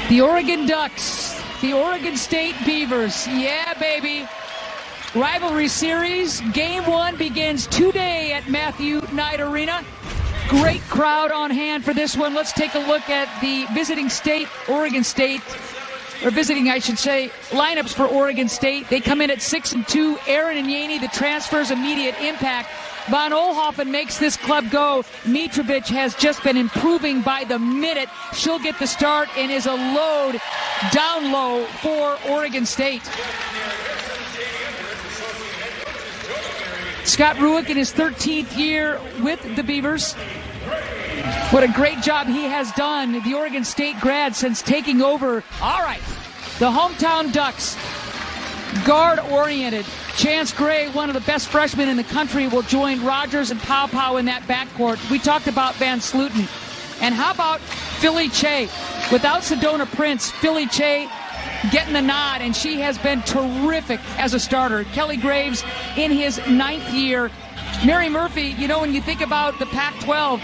The Oregon Ducks, the Oregon State Beavers. Yeah, baby. Rivalry series. Game 1 begins today at Matthew Knight Arena. Great crowd on hand for this one. Let's take a look at the visiting state, Oregon State, or visiting, I should say, lineups for Oregon State. They come in at 6-2. Aaron and Yaney, the transfers, immediate impact. Von Oelhoffen makes this club go. Mitrovic has just been improving by the minute. She'll get the start and is a load down low for Oregon State. Scott Rueck in his 13th year with the Beavers. What a great job he has done, the Oregon State grad, since taking over. All right, the hometown Ducks, guard-oriented. Chance Gray, one of the best freshmen in the country, will join Rogers and Pow in that backcourt. We talked about Van Sluten. And how about Philly Che? Without Sedona Prince, Philly Che getting the nod, and she has been terrific as a starter. Kelly Graves in his 9th year. Mary Murphy, you know, when you think about the Pac-12,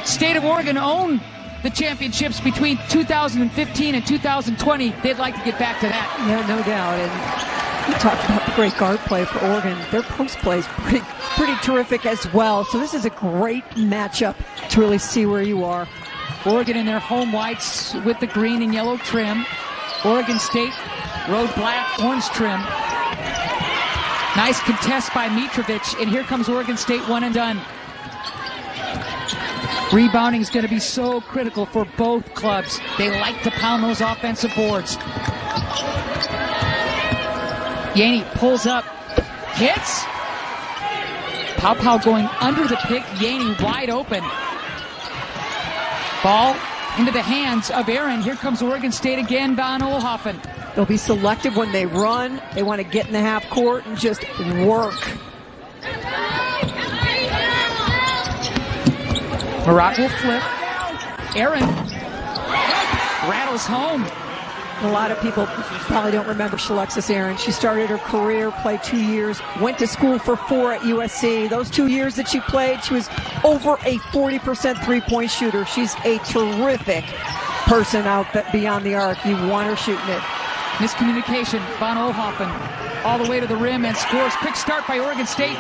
State of Oregon owned the championships between 2015 and 2020. They'd like to get back to that. Yeah, no doubt. And we talked about the great guard play for Oregon. Their post play is pretty terrific as well. So this is a great matchup to really see where you are. Oregon in their home whites with the green and yellow trim. Oregon State, road black, orange trim. Nice contest by Mitrovic, and here comes Oregon State, one and done. Rebounding is going to be so critical for both clubs. They like to pound those offensive boards. Yaney pulls up, hits. Pow going under the pick. Yaney wide open. Ball into the hands of Aaron. Here comes Oregon State again, Von Oelhoffen. They'll be selective when they run. They want to get in the half court and just work. Marat will flip. Aaron rattles home. A lot of people probably don't remember Shalexis Aaron. She started her career, played 2 years, went to school for 4 at USC. Those 2 years that she played, she was over a 40% three-point shooter. She's a terrific person out beyond the arc. You want her shooting it. Miscommunication. Von Oelhoffen all the way to the rim and scores. Quick start by Oregon State.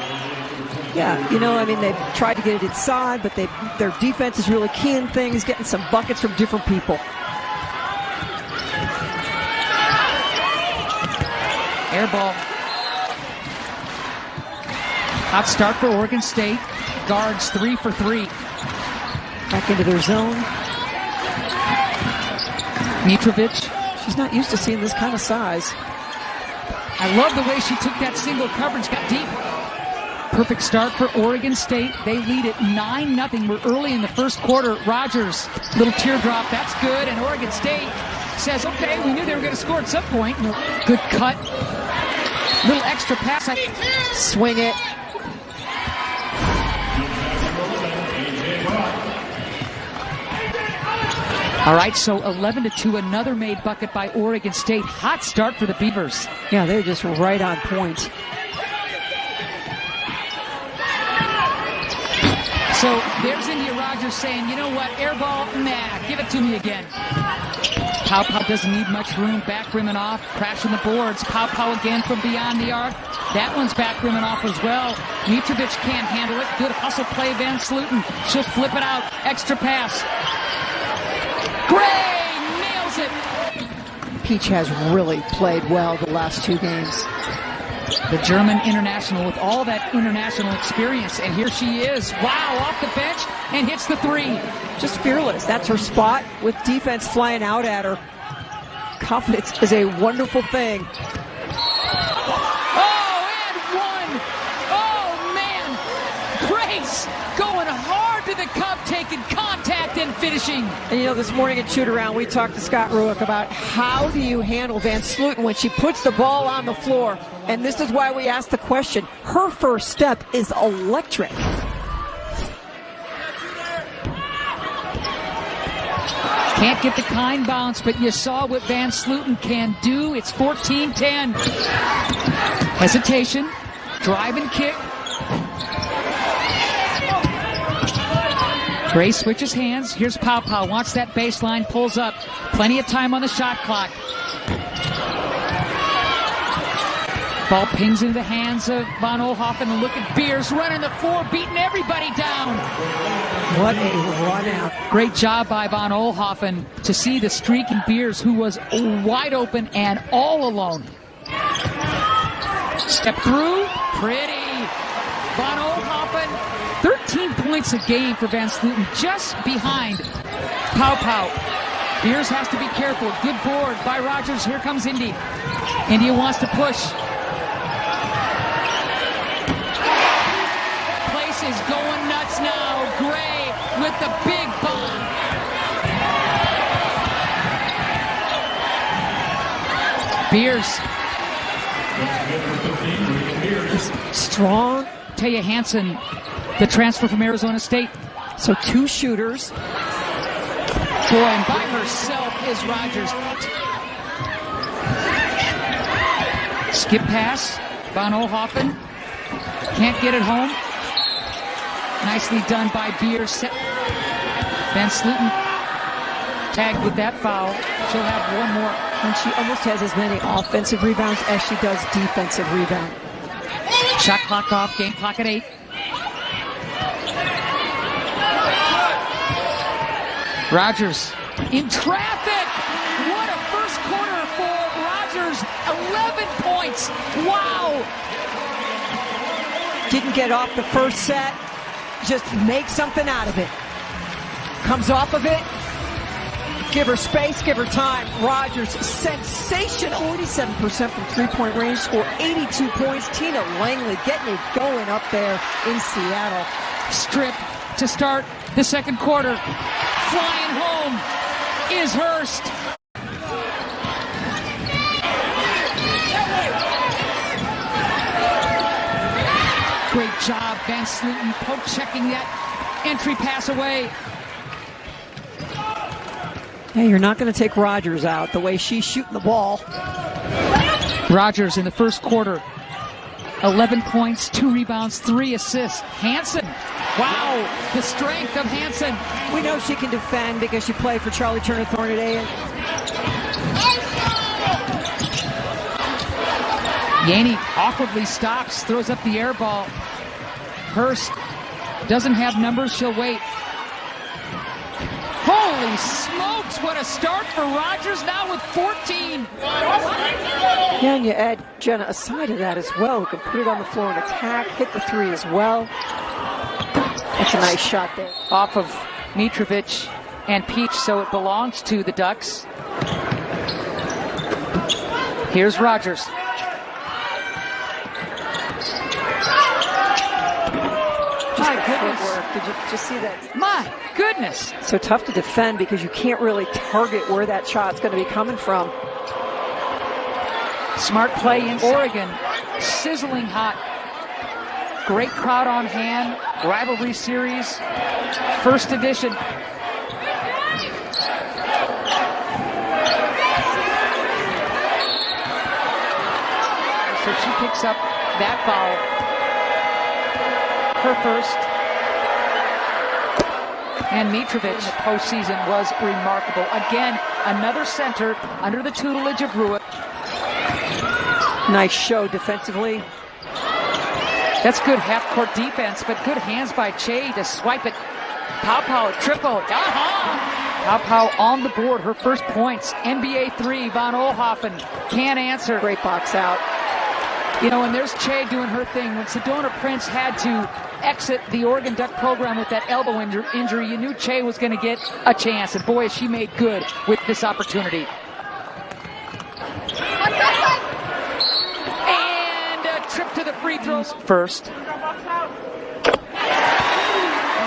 Yeah, you know, I mean, they've tried to get it inside, but their defense is really keying things, getting some buckets from different people. Air ball. Hot start for Oregon State. Guards 3 for 3. Back into their zone. Mitrovic. She's not used to seeing this kind of size. I love the way she took that single coverage, got deep. Perfect start for Oregon State. They lead it 9-0. We're early in the first quarter. Rogers, little teardrop, that's good. And Oregon State says, okay, we knew they were going to score at some point. Good cut. Little extra pass. Swing it. All right, so 11-2, another made bucket by Oregon State. Hot start for the Beavers. Yeah, they're just right on point. So there's Endyia Rogers saying, you know what, air ball, nah, give it to me again. Pow doesn't need much room, back rimming off, crashing the boards. Pow again from beyond the arc. That one's back rimming off as well. Mitrovic can't handle it. Good hustle play, Van Sluten. She'll flip it out, extra pass. Gray nails it. Peach has really played well the last 2 games. The German international with all that international experience, and here she is. Wow, off the bench and hits the 3. Just fearless. That's her spot with defense flying out at her. Confidence is a wonderful thing. Oh, and 1. Oh, man. Grace going hard to the cup, taking contact and finishing. And you know, this morning at Shoot Around, we talked to Scott Rueck about how do you handle Van Sluten when she puts the ball on the floor. And this is why we asked the question. Her first step is electric. Can't get the kind bounce, but you saw what Van Sluten can do. It's 14-10. Hesitation. Drive and kick. Gray switches hands. Here's Pow Pow. Wants that baseline. Pulls up. Plenty of time on the shot clock. Ball pings into the hands of Von Oelhoffen. And look at Beers running the floor, beating everybody down. What a run out. Great job by Von Oelhoffen to see the streak in Beers, who was wide open and all alone. Step through. Pretty. Von Oelhoffen, 13 points a game for Van Sloten, just behind Pow Pow. Beers has to be careful. Good board by Rogers. Here comes Indy. Endyia wants to push. Place is going nuts now. Gray with the big bomb. Beers. Strong. Taya Hansen, the transfer from Arizona State. So two shooters. Boy, and by herself is Rogers. Skip pass. Von Oelhoffen can't get it home. Nicely done by Beers. Van Sloten tagged with that foul. She'll have one more. And she almost has as many offensive rebounds as she does defensive rebounds. Shot clock off, game clock at 8. Rogers in traffic. What a first quarter for Rogers. 11 points. Wow. Didn't get off the first set. Just make something out of it. Comes off of it. Give her space, give her time. Rogers, sensational. 47% from three-point range, score 82 points. Tina Langley getting it going up there in Seattle. Strip to start the second quarter. Flying home is Hurst. Great job, Van Sloten poke checking that entry pass away. Hey, you're not going to take Rogers out the way she's shooting the ball. Rogers in the first quarter, 11 points, 2 rebounds, 3 assists. Hansen, wow, the strength of Hansen. We know she can defend because she played for Charlie Turner Thornton. Yanni awkwardly stops, throws up the air ball. Hurst doesn't have numbers, she'll wait. Holy smokes, what a start for Rogers, now with 14. Yeah, and you add Jenna aside of that as well, who can put it on the floor and attack, hit the three as well. That's a nice shot there. Off of Mitrovic and Peach, so it belongs to the Ducks. Here's Rogers. My goodness. Did you just see that? My goodness. So tough to defend because you can't really target where that shot's going to be coming from. Smart play in Oregon. Sizzling hot. Great crowd on hand. Rivalry series. First edition. So she picks up that foul. Her first. And Mitrovic in the postseason was remarkable. Again, another center under the tutelage of Rueck. Nice show defensively. That's good half-court defense, but good hands by Che to swipe it. Pow Pow, triple. Pow Pow on the board, her first points. NBA 3, Von Oelhoffen can't answer. Great box out. You know, and there's Che doing her thing. When Sedona Prince had to exit the Oregon Duck program with that elbow injury, you knew Che was going to get a chance. And boy, she made good with this opportunity. And a trip to the free throws first. And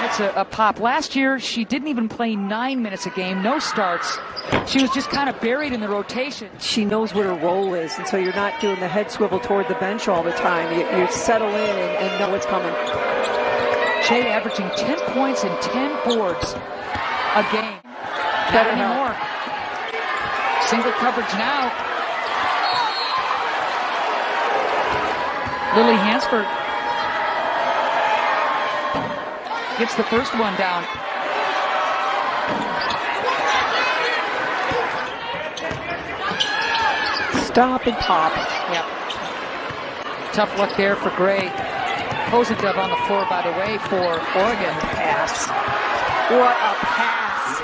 it's a pop. Last year, she didn't even play 9 minutes a game, no starts. She was just kind of buried in the rotation. She knows what her role is, and so you're not doing the head swivel toward the bench all the time. You settle in and know what's coming. Che averaging 10 points and 10 boards a game. Not anymore. Single coverage now. Lily Hansford gets the first one down. stop and pop. Yep. Tough luck there for Gray. Posendove on the floor, by the way, for Oregon. Pass. What a pass.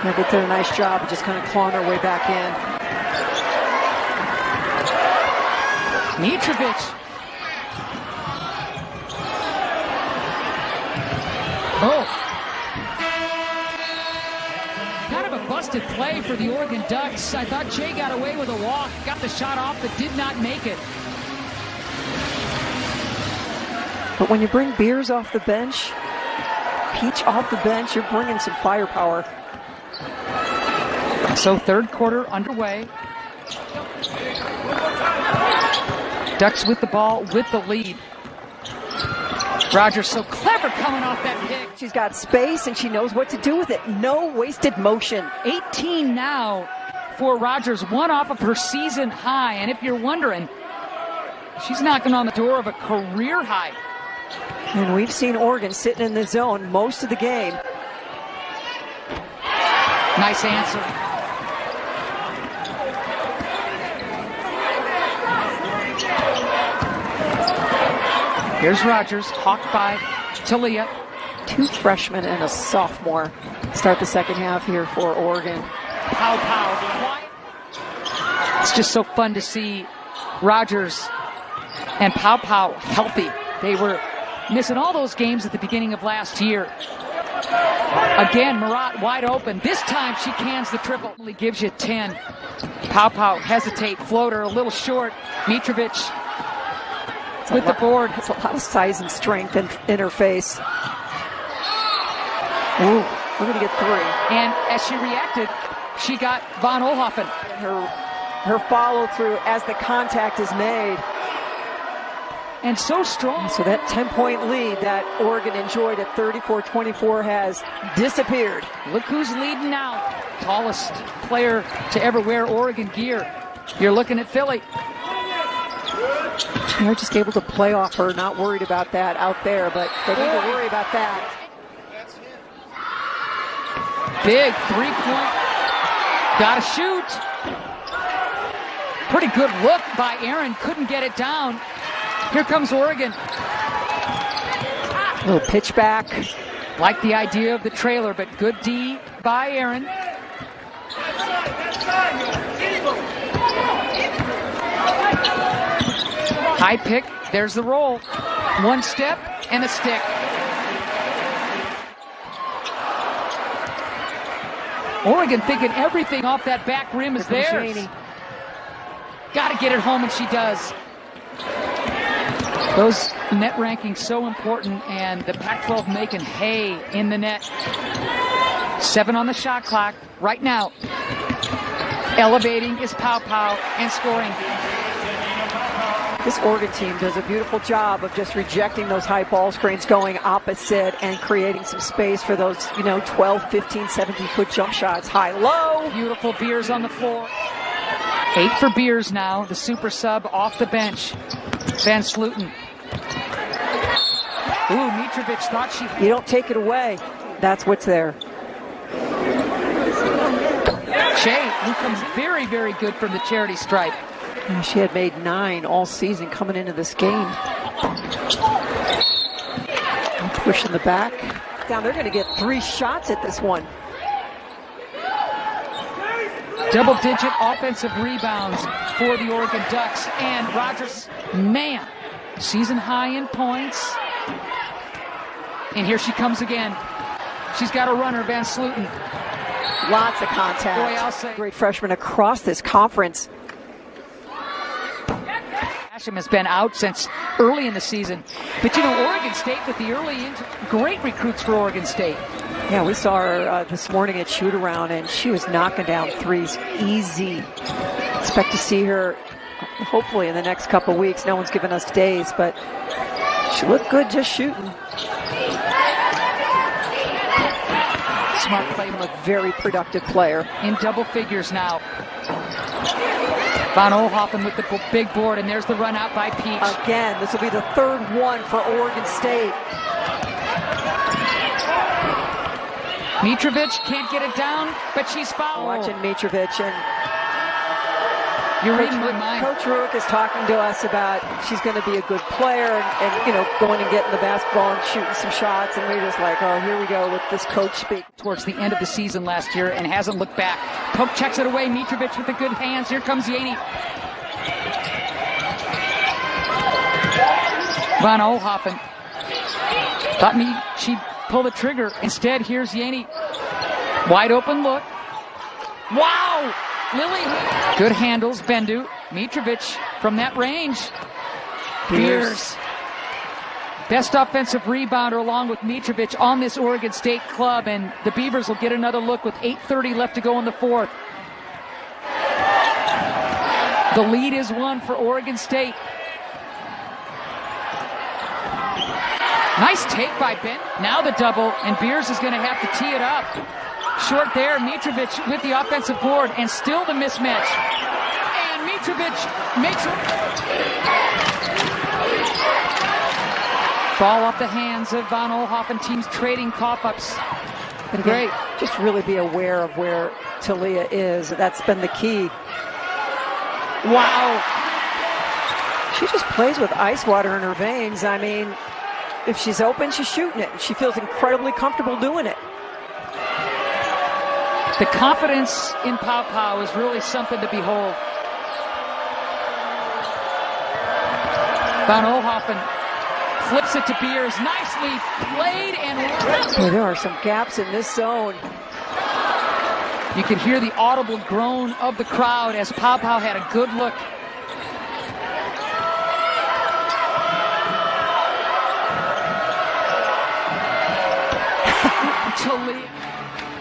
Yeah, they did a nice job of just kind of clawing their way back in. Mitrovic. Oh. Kind of a busted play for the Oregon Ducks. I thought Jay got away with a walk, got the shot off, but did not make it. But when you bring Beers off the bench, Peach off the bench, you're bringing some firepower. So third quarter underway. Ducks with the ball, with the lead. Rogers so clever coming off that pick. She's got space and she knows what to do with it. No wasted motion. 18 now for Rogers, one off of her season high. And if you're wondering, she's knocking on the door of a career high. And we've seen Oregon sitting in the zone most of the game. Nice answer. Here's Rogers, hawked by Talia. 2 freshmen and a sophomore start the second half here for Oregon. Pow. It's just so fun to see Rogers and Pow healthy. They were missing all those games at the beginning of last year. Again, Murat wide open. This time she cans the triple. Only gives you 10. Pow hesitate, floater a little short. Mitrovic with the board. It's a lot of size and strength in her face. Ooh, we're going to get 3. And as she reacted, she got Von Oelhoffen. Her follow through as the contact is made. And so strong. So that 10-point lead that Oregon enjoyed at 34-24 has disappeared. Look who's leading now. Tallest player to ever wear Oregon gear. You're looking at Philly. They're just able to play off her, not worried about that out there, but they need to worry about that. Big 3-point. Gotta shoot. Pretty good look by Aaron. Couldn't get it down. Here comes Oregon. A little pitch back. Like the idea of the trailer, but good D by Aaron. High pick. There's the roll. One step and a stick. Oregon thinking everything off that back rim is theirs. Got to get it home, and she does. Those net rankings so important, and the Pac-12 making hay in the net. 7 on the shot clock right now. Elevating is Pow and scoring. This Oregon team does a beautiful job of just rejecting those high ball screens, going opposite and creating some space for those, 12, 15, 17-foot jump shots. High-low. Beautiful Beers on the floor. 8 for Beers now, the super sub off the bench. Van Sluten. Ooh, Mitrovic thought she... You don't take it away. That's what's there. Shea, who comes very, very good from the charity stripe. She had made 9 all season coming into this game. Push in the back. Down, they're going to get 3 shots at this one. Double-digit offensive rebounds for the Oregon Ducks. And Rogers, man, season high in points. And here she comes again. She's got a runner, Van Sluten. Lots of contact. Boy, I'll say. Great freshman across this conference. Asham has been out since early in the season. But, Oregon State with the great recruits for Oregon State. Yeah, we saw her this morning at shoot-around, and she was knocking down threes easy. Expect to see her, hopefully, in the next couple weeks. No one's given us days, but she looked good just shooting. Smart play, a very productive player. In double figures now. Von Oelhoffen with the big board, and there's the run out by Peach. Again, this will be the 3rd one for Oregon State. Mitrovic can't get it down, but she's fouled. Watching Mitrovic, and You're reading my mind. Coach Rueck is talking to us about she's going to be a good player and you know, going and getting the basketball and shooting some shots. And we're just like, oh, here we go with this coach speak. Towards the end of the season last year and hasn't looked back. Pope checks it away. Mitrovic with the good hands. Here comes EUGENE. Van Oelhoffen thought she'd pull the trigger. Instead, here's EUGENE. Wide open look. Wow! Lily. Good handles, Bendu. Mitrovic from that range. Beers. Best offensive rebounder along with Mitrovic on this Oregon State club, and the Beavers will get another look with 8:30 left to go in the fourth. The lead is one for Oregon State. Nice take by Ben. Now the double, and Beers is going to have to tee it up. Short there, Mitrovic with the offensive board, and still the mismatch. And Mitrovic makes it. Ball off the hands of Van Oelhoffen. Teams trading cough-ups. Great. Just really be aware of where Talia is. That's been the key. Wow. She just plays with ice water in her veins. I mean, if she's open, she's shooting it. She feels incredibly comfortable doing it. The confidence in Pau Pau is really something to behold. Van Oelhoffen flips it to Beers. Nicely played and boy, there are some gaps in this zone. You can hear the audible groan of the crowd as Pau Pau had a good look.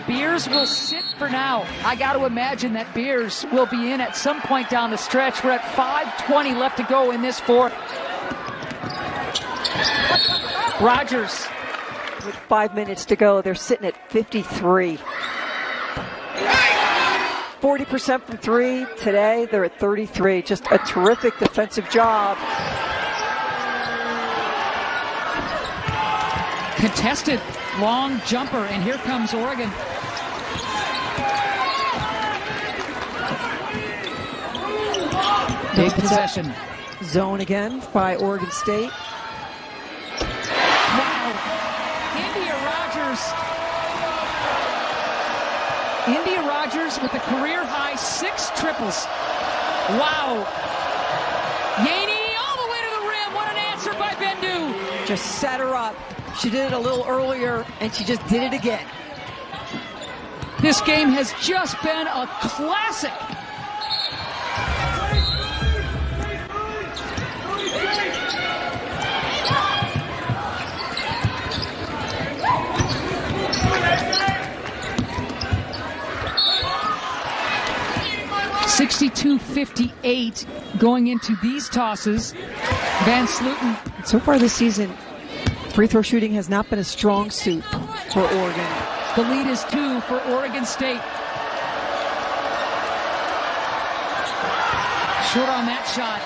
Beers will sit for now. I got to imagine that Beers will be in at some point down the stretch. We're at 5:20 left to go in this fourth. Rogers. With 5 minutes to go, they're sitting at 53. 40% from three. Today, they're at 33. Just a terrific defensive job. Contested long jumper, and here comes Oregon. Big possession. Zone again by Oregon State. Wow. Endyia Rogers with a career-high 6 triples. Wow. EUGENE all the way to the rim. What an answer by Bendu. Just set her up. She did it a little earlier, and she just did it again. This game has just been a classic. (62-58) going into these tosses. Van Sluten. So far this season, free throw shooting has not been a strong suit for Oregon. The lead is 2 for Oregon State. Short on that shot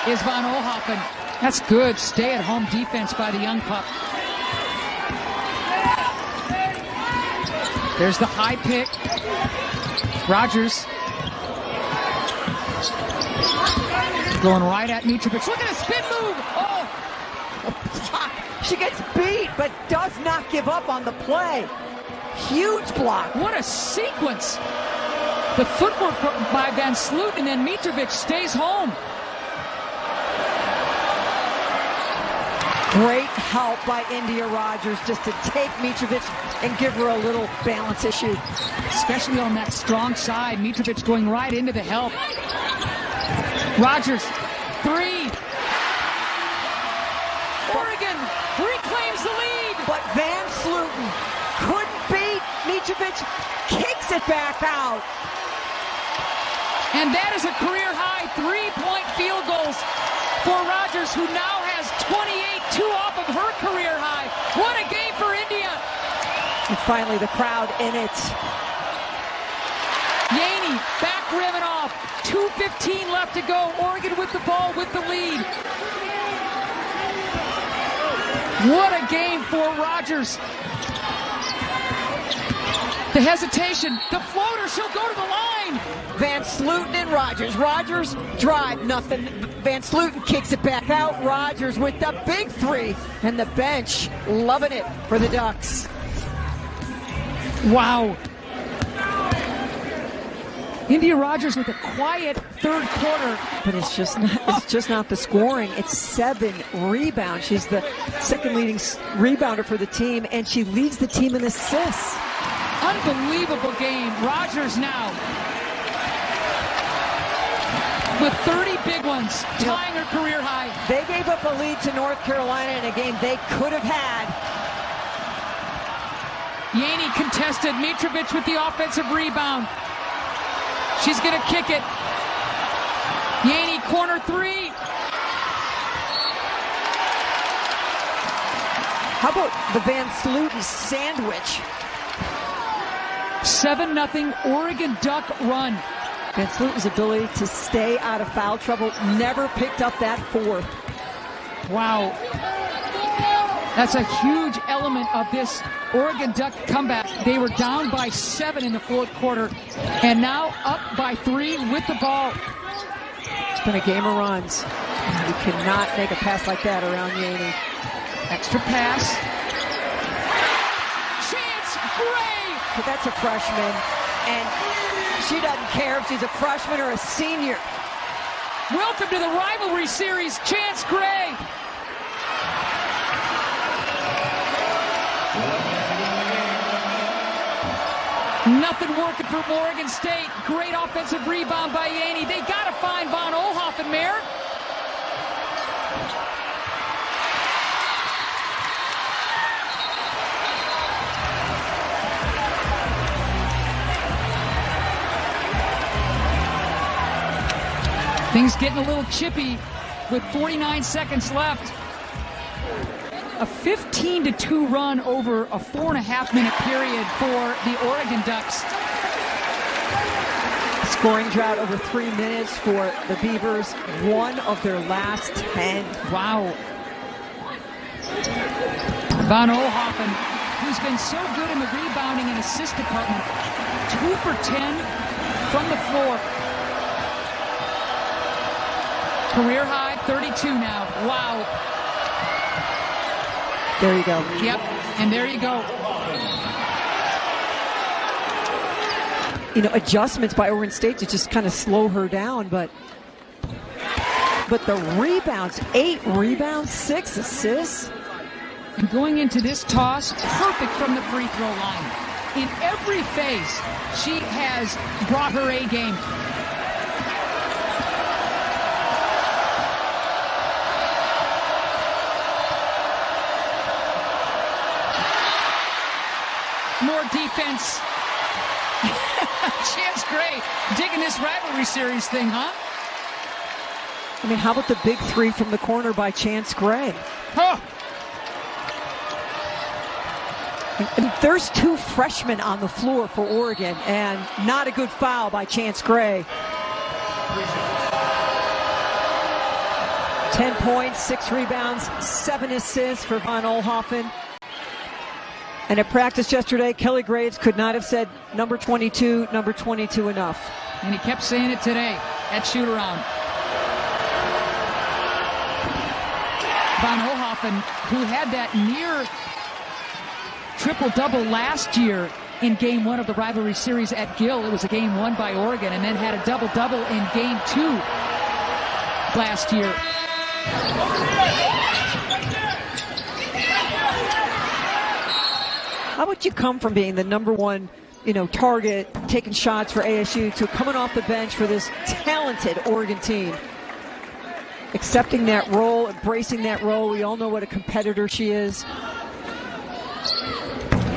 is Van Oelhoffen. That's good stay-at-home defense by the young pup. There's the high pick. Rogers going right at Mitrovic. Look at a spin move. Oh, she gets beat, but does not give up on the play. Huge block. What a sequence. The footwork by Van Sluten, and then Mitrovic stays home. Great help by Endyia Rogers just to take Mitrovic and give her a little balance issue. Especially on that strong side. Mitrovic going right into the help. Rogers, 3. Oregon reclaims the lead. But Van Sluten couldn't beat Mitrovic, kicks it back out. And that is a career-high 3-point field goals for Rogers, who now has 28, 2 off of her career high. What a game for Endyia. And finally the crowd in it. EUGENE back rim and off. 2:15 left to go. Oregon with the ball with the lead. What a game for Rogers. The hesitation, the floater, she'll go to the line. Van Sluten and Rogers. Rogers drive, nothing. Van Sluten kicks it back out. Rogers with the big three. And the bench loving it for the Ducks. Wow. Endyia Rogers with a quiet third quarter. But it's just not the scoring. It's 7 rebounds. She's the second leading rebounder for the team, and she leads the team in assists. Unbelievable game. Rogers now with 30 big ones, tying her career high. They gave up a lead to North Carolina in a game they could have had. EUGENE contested. Mitrovic with the offensive rebound. She's going to kick it. EUGENE corner three. How about the Van Sluten sandwich? 7-0 Oregon Duck run. Van Sluten's ability to stay out of foul trouble, never picked up that fourth. Wow. That's a huge element of this Oregon Duck comeback. They were down by 7 in the fourth quarter, and now up by 3 with the ball. It's been a game of runs. You cannot make a pass like that around EUGENE. Extra pass. Chance Gray! But that's a freshman, and she doesn't care if she's a freshman or a senior. Welcome to the rivalry series, Chance Gray. Nothing working for Oregon State. Great offensive rebound by EUGENE. They got to find Von Oelhoffen, Mayor. Things getting a little chippy with 49 seconds left. A 15-2 run over a 4.5-minute period for the Oregon Ducks. Scoring drought over 3 minutes for the Beavers. 1 of their last 10. Wow. Von Oelhoffen, who's been so good in the rebounding and assist department. 2 for 10 from the floor. Career high, 32 now. Wow. There you go. Yep, and there you go. You know, adjustments by Oregon State to just kind of slow her down, but the rebounds, 8 rebounds, 6 assists. And going into this toss, perfect from the free throw line. In every phase, she has brought her A game. More defense. Chance Gray digging this rivalry series thing, huh? I mean, how about the big 3 from the corner by Chance Gray? Huh. And there's 2 freshmen on the floor for Oregon, and not a good foul by Chance Gray. 10 points, 6 rebounds, 7 assists for Von Oelhoffen. And at practice yesterday, Kelly Graves could not have said number 22 enough. And he kept saying it today at shoot-around. Von Oelhoffen, who had that near triple-double last year in Game 1 of the rivalry series at Gill. It was a game won by Oregon, and then had a double-double in Game 2 last year. How about you come from being the number 1, target, taking shots for ASU, to coming off the bench for this talented Oregon team? Accepting that role, embracing that role. We all know what a competitor she is.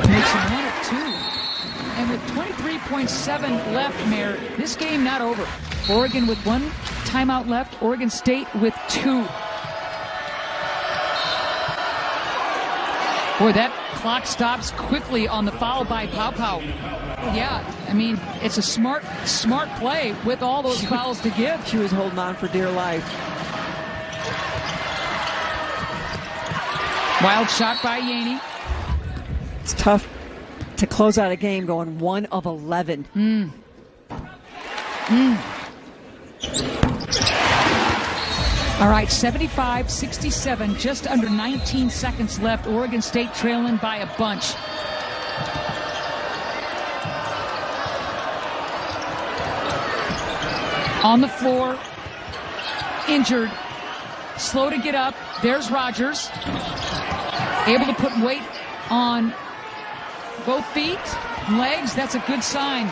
Makes it 1 of 2. And with 23.7 left, Mayor, this game not over. Oregon with 1 timeout left. Oregon State with 2. Boy, that clock stops quickly on the foul by Pau Pau. Yeah, I mean, it's a smart play with all those fouls to give. She was holding on for dear life. Wild shot by EUGENE. It's tough to close out a game going 1 of 11. All right, 75-67, just under 19 seconds left. Oregon State trailing by a bunch. On the floor, injured, slow to get up. There's Rogers, able to put weight on both feet, legs. That's a good sign,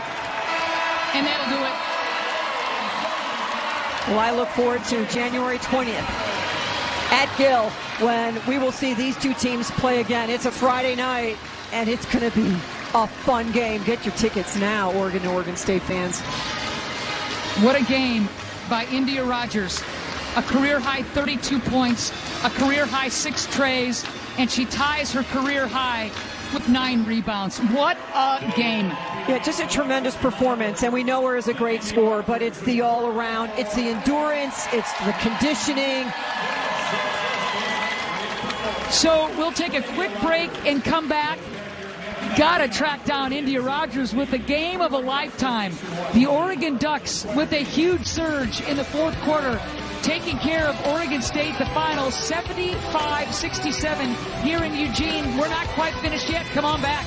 and that'll do it. Well, I look forward to January 20th at Gill when we will see these two teams play again. It's a Friday night, and it's going to be a fun game. Get your tickets now, Oregon and Oregon State fans. What a game by Endyia Rogers. A career-high 32 points, a career-high 6 trays, and she ties her career high with 9 rebounds. What a game. Yeah, just a tremendous performance, and we know her as a great scorer, but it's the all-around, it's the endurance, it's the conditioning. So we'll take a quick break and come back. Gotta track down Endyia Rogers with the game of a lifetime. The Oregon Ducks with a huge surge in the fourth quarter, taking care of Oregon State. The final 75-67 here in Eugene. We're not quite finished yet. Come on back.